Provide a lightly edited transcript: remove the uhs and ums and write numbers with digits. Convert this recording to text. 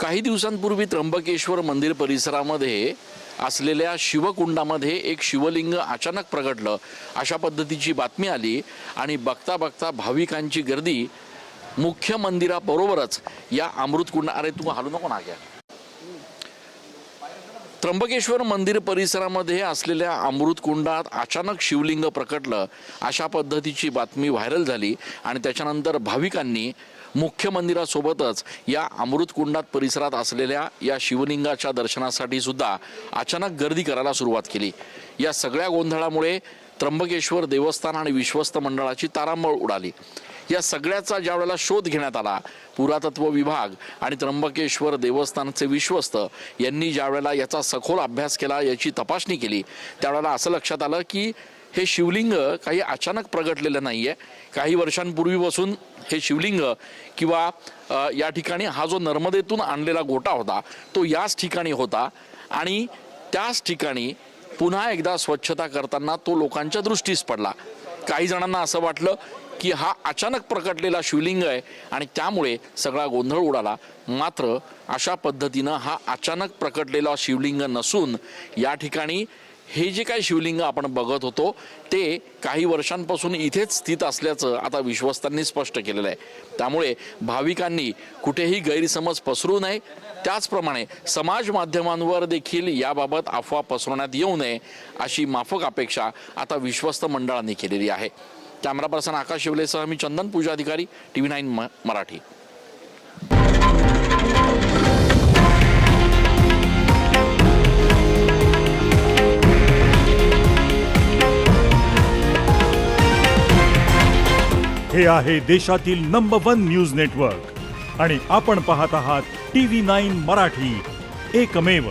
काही दिवसांपूर्वी त्र्यंबकेश्वर मंदिर परिसरामध्ये असलेल्या शिवकुंडामध्ये एक शिवलिंग अचानक प्रगटलं अशा पद्धतीची बातमी आली आणि बघता बघता भाविकांची गर्दी मुख्य मंदिराबरोबरच या अमृतकुंड अरे तू हालू नको ना गया त्र्यंबकेश्वर मंदिर परिसरामध्ये असलेल्या अमृतकुंडात अचानक शिवलिंग प्रकटलं अशा पद्धतीची बातमी व्हायरल झाली आणि त्याच्यानंतर भाविकांनी मुख्य मंदिरासोबतच या अमृतकुंडात परिसरात असलेल्या या शिवलिंगाच्या दर्शनासाठी सुद्धा अचानक गर्दी करायला सुरुवात केली। या सगळ्या गोंधळामुळे त्र्यंबकेश्वर देवस्थान आणि विश्वस्त मंडळाची तारांबळ उडाली। या सगळ्याचा ज्यावेळेला शोध घेण्यात आला, पुरातत्व विभाग आणि त्र्यंबकेश्वर देवस्थानचे विश्वस्त यांनी ज्यावेळेला याचा सखोल अभ्यास केला, याची तपासणी केली, त्यावेळेला असं लक्षात आलं की हे शिवलिंग काही अचानक प्रगटलेलं नाहीये। काही वर्षांपूर्वीपासून हे शिवलिंग किंवा या ठिकाणी हा जो नर्मदेतून आणलेला गोटा होता तो याच ठिकाणी होता आणि त्याच ठिकाणी पुन्हा एकदा स्वच्छता करताना तो लोकांच्या दृष्टीस पडला। काही जणांना असं वाटलं की हा अचानक प्रकटलेला शिवलिंग आहे आणि त्यामुळे सगळा गोंधळ उडाला। मात्र अशा पद्धतीनं हा अचानक प्रकटलेला शिवलिंग नसून या ठिकाणी हे जे काही शिवलिंग आपण बघत होतो ते काही वर्षांपासून इथेच स्थित असल्याचं आता विश्वस्तांनी स्पष्ट केलेलं आहे। त्यामुळे भाविकांनी कुठेही गैरसमज पसरू नये, त्याचप्रमाणे समाज माध्यमांवर देखील याबाबत अफवा पसरवण्यात येऊ नये अशी माफक अपेक्षा आता विश्वस्त मंडळांनी केलेली आहे। कॅमेरा पर्सन आकाश शिवलेसह मी चंदन पूजा अधिकारी, TV9 मराठी। हे आहे देशातील नंबर 1 न्यूज नेटवर्क आणि आपण पाहत आहात TV9 मराठी, एकमेव।